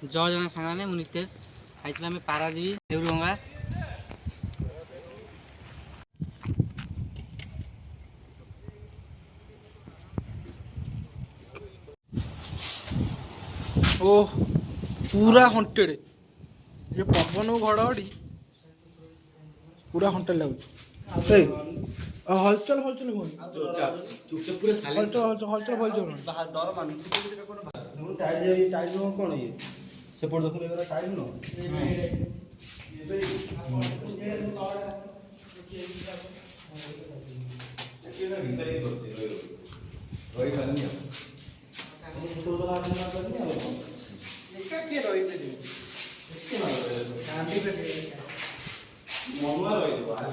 जय जगह सांगे मुझे नितेश खाई आम पारादीप देउरगंगा ओ पूरा हंटेड ये पवन घड़घड़ी पूरा हंटेड लगे हलचल हलचल हलचल हलचल हलचल कौन ये सेपट देखो टाइम न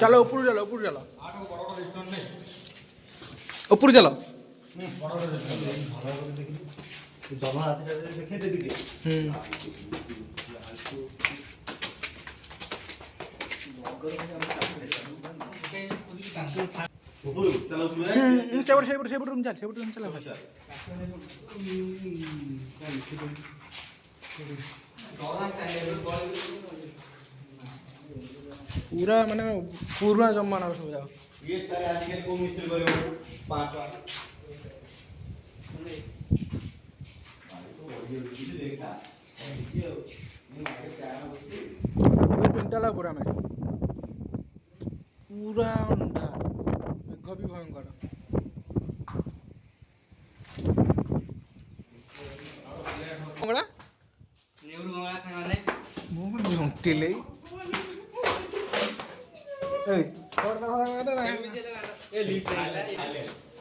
चलो ऊपर चलो ऊपर चलो ऊपर चलो रूम चल पूरा माने पूरा जमाना सब जाओ ये स्टार आजकल को मिस्त्री करे 5 बार पिंटाला पूरा में पूरा अंडा मेघ भी भयंकर मंगड़ा नेहरू मंगड़ा खाने मो में झंटिले ए और का होगा भाई ए लीप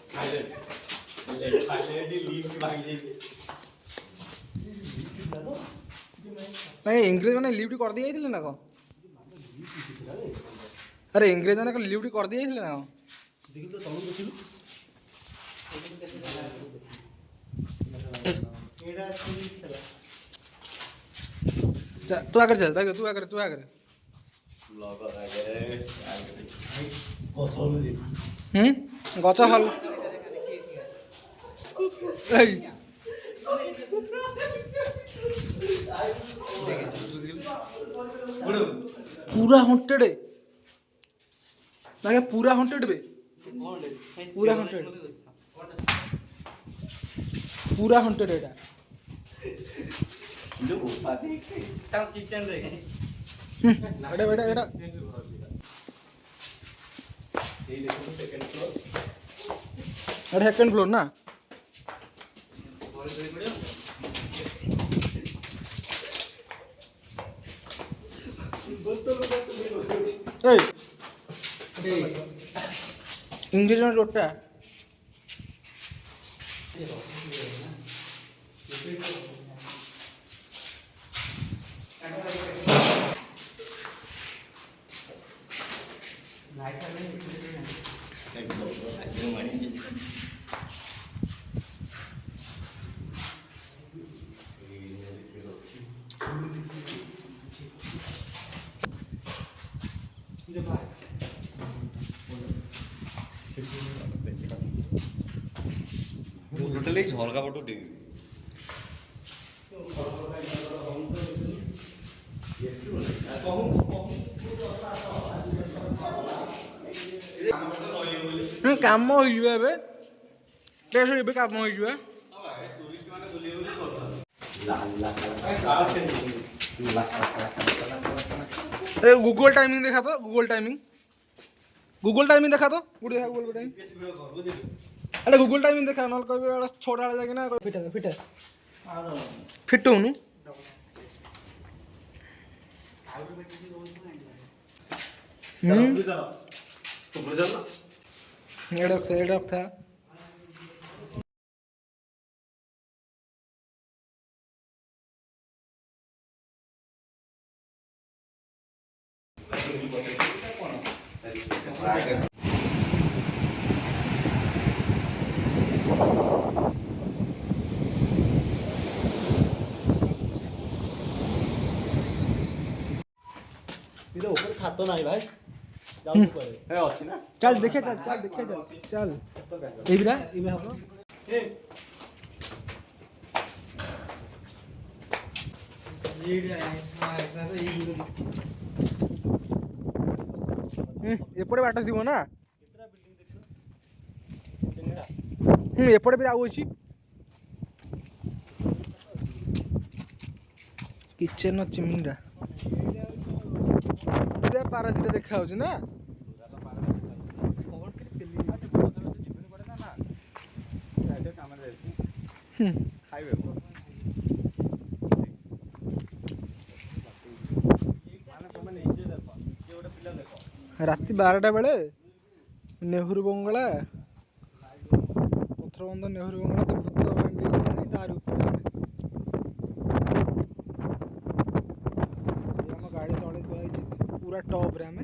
साइलेंट लीप भाग जाए नहीं इंग्रेज मैंने लिफ्ट कर दिए थे ना को अरे इंग्रेज मैंने लिफ्ट कर दिए थे ना देखि तो तळु देखिलु एडा तू आकर चल तू आकर ब्लॉग आगे गछ हल जी गछ हल पूरा हंटेड है पूरा हंटेड बे पूरा हंटेड एटा किचन रे एटा एटा एटा सेकंड फ्लोर ना इंग्लिश में रोटा टोटली झरका पटो डी काम हो एबे काम हो गूगल टाइमिंग देखा तो गूगल टाइमिंग देखा तो गुड देखा गूगल टाइमिंग अरे गूगल टाइमिंग देखा न कह छोटा वाला जाके ना फिट होनु एडक था ऊपर छातो नहीं भाई चल देखे चल इबरा हो एपटे बाट थी ना एपटे भी आउ अच्छी किचन चिमिंगड़ा पारादीप देखा ना राति 12टा बेले नेहरू बंगला पथर बंध नेहरू बंगला तो भूत बांडी तार गाड़ी तले थुआ पूरा टॉप रे आमे